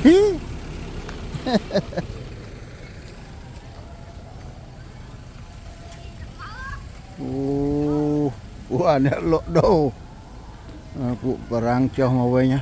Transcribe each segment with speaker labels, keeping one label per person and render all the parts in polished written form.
Speaker 1: Hí. Wah, nak lok do. Aku barang cah mawainya.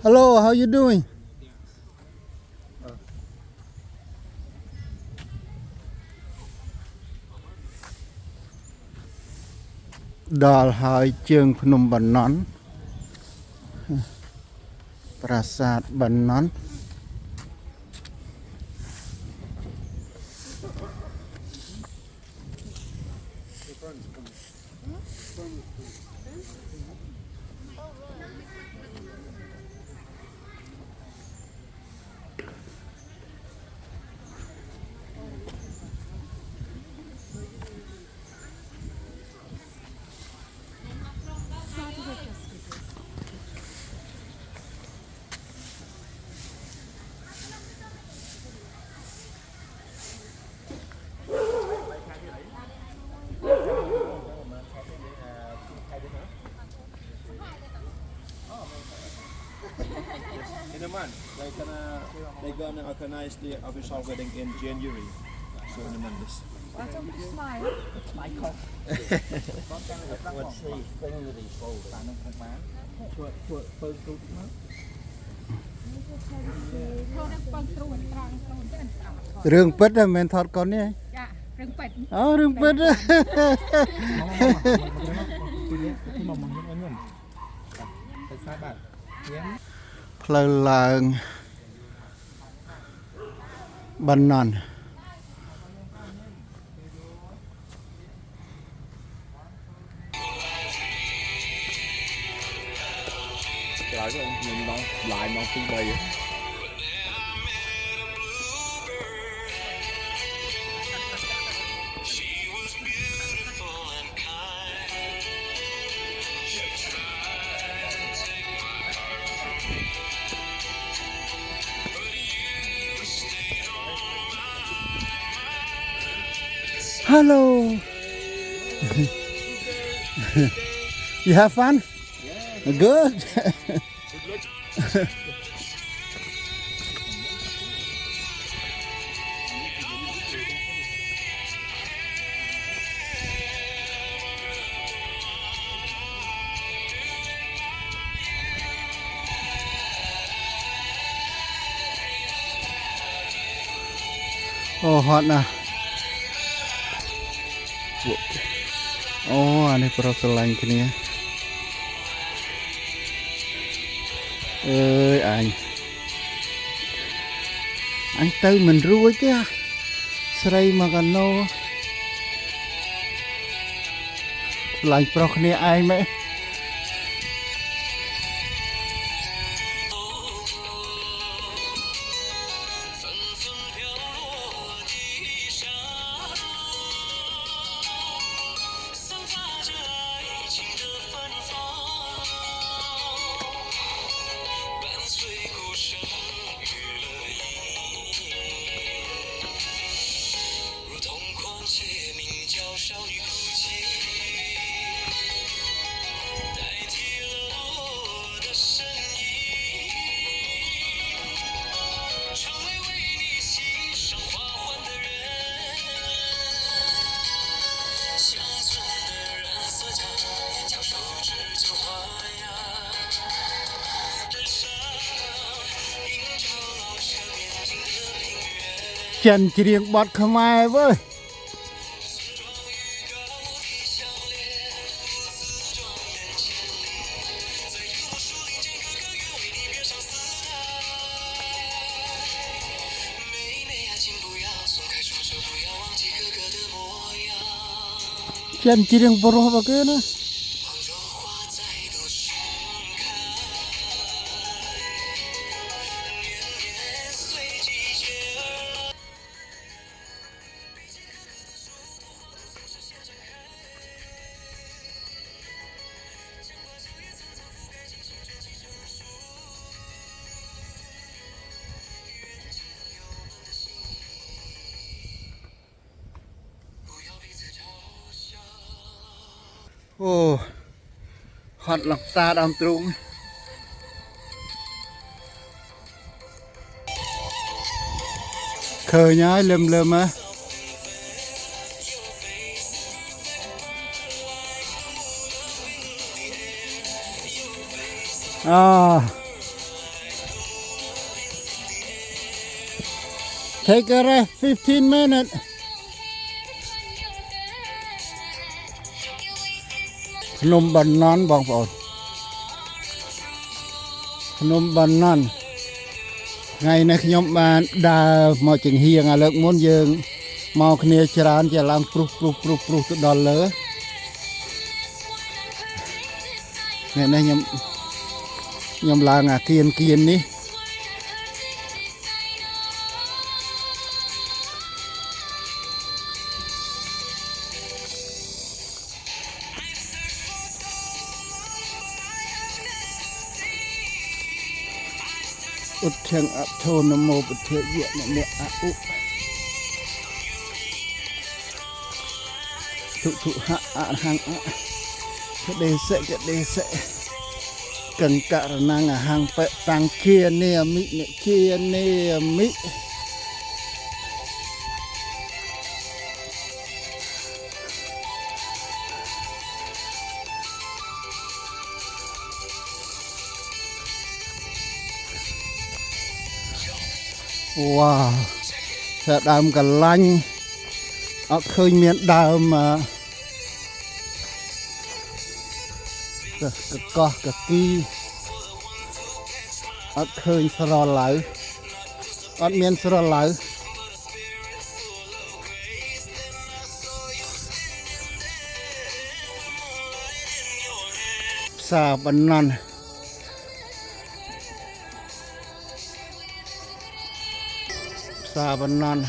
Speaker 1: Hello, how you doing? Đào hai chương Phnom Bản Nón, Prasat Bản Nón.
Speaker 2: In a month, they're gonna organize the official wedding in January. So in a month.
Speaker 3: Michael.
Speaker 2: What's the thing with these folders?
Speaker 1: Rừng pet là mình thọt con nhé.
Speaker 3: Dạ, rừng pet.
Speaker 1: Rừng pet. Lời là Bản Nón.
Speaker 2: Lại cái mình nó lại nó tung bay.
Speaker 1: Hello. You have fun? Yeah. Good. Oh, hot nah. Oh, ini proses lain kini ya. Anh tư mình ruồi chứ. Sray mà còn nô. Lạnh pro kini ai mẹ. Chân chỉ riêng bọt Khmer với. Chân chỉ riêng bọt bao cái nữa. អូហត់ឡងសាដើមទ្រូងឃើញហើយលឹមហ៎អូ take a rest 15 minutes ភ្នំបាណន់បងប្អូនភ្នំបាណន់ថ្ងៃនេះខ្ញុំបានដើរមកចង្ហៀងលើកមុនយើងមកគ្នាច្រើនជាឡើងព្រុសទៅដល់លើថ្ងៃនេះខ្ញុំឡើងអាគៀននេះឧទ្ធាងអធនមោពធិយៈអ្នកអឧទុហៈអរហង្គកដេសិកង្ករណងអហង្បតាំងជានេមិនិជានេមិវ៉ាតែដើមកលាញ់អត់ឃើញមានដើមកកោះកគីអត់ឃើញស្រឡៅអត់មានស្រឡៅផ្សារបណ្ណន់ផ្សារបណ្ណន់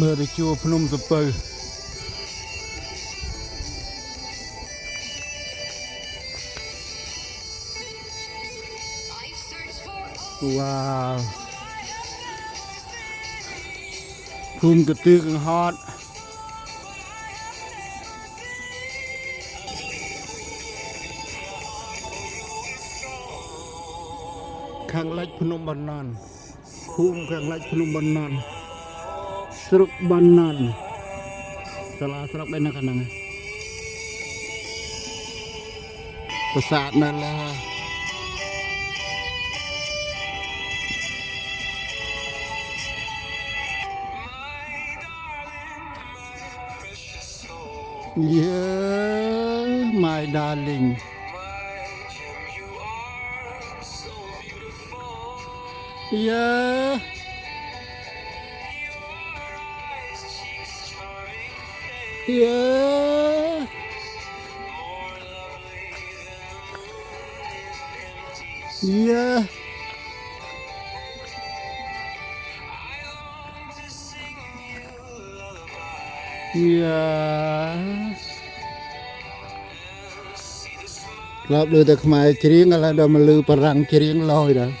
Speaker 1: មើលទៅជួរភ្នំសំពៅវ៉ាវភូមិកទឿកង្ហត់ខាងលិចភ្នំបាណន់ភូមិខាងលិចភ្នំបាណន់ស្រុកបាណន់សាលាស្រុកឯនៅខាងហ្នឹងប្រាសាទនៅលើmy darling yeah yeah yeah yeah ធ្លាប់លើតែខ្មែរច្រៀងឥឡូវដល់មកលើបារាំងច្រៀងលយដល់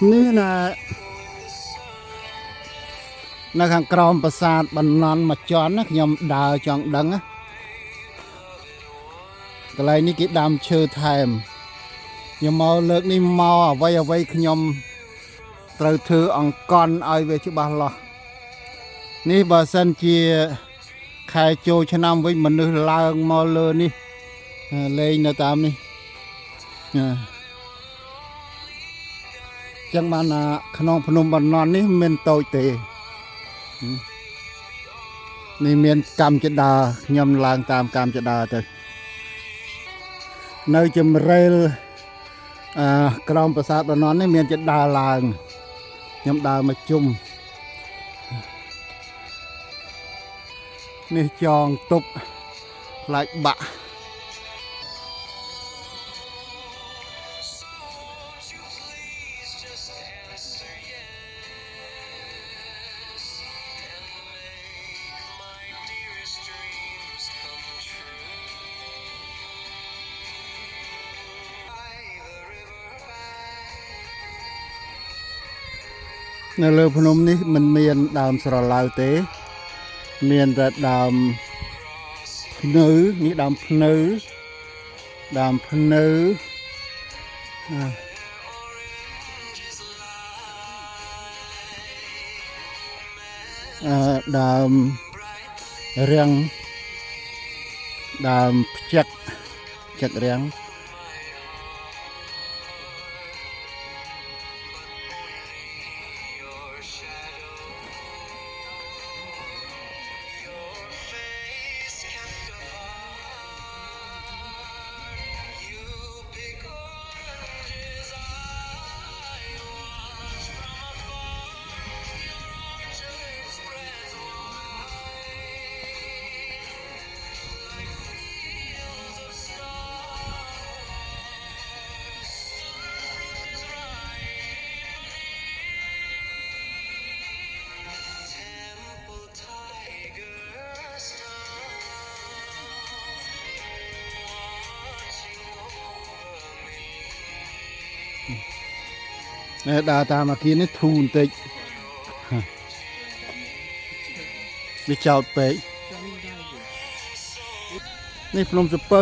Speaker 1: នេះនៅខាងក្រោមប្រាសាទបណ្ណន់មកជន់ណាខ្ញុំដើរចង់ដឹងណាកន្លែងនេះគេដាំឈើថែមខ្ញុំមកលើកនេះមកអ្វីខ្ញុំត្រូវធ្វើអង្កន់ឲ្យវាច្បាស់លាស់នេះបើសិនជាខែចូលឆ្នាំវិញមនុស្សឡើងមកលើនេះលេងនៅតាមនេះចឹងបានក្នុងភ្នំបាណន់នេះមិនតូចទេនេះមានកម្មចដាខ្ញុំឡើងតាមកម្មចដាទៅនៅជំរាលក្រោមប្រាសាទបាណន់នេះមានចដាឡើងខ្ញុំដើរមកជុំនេះចងទប់ខ្លាចបាក់ នៅលើភ្នំនេះមិនមានដើមស្រឡៅទេមានតែដើមភ្នៅនេះដើមភ្នៅដើមរាំងដើមផ្ចឹករាំងដើរតាមអាគារនេះធូរបន្តិចវាចោតពេកនេះភ្នំសពៅ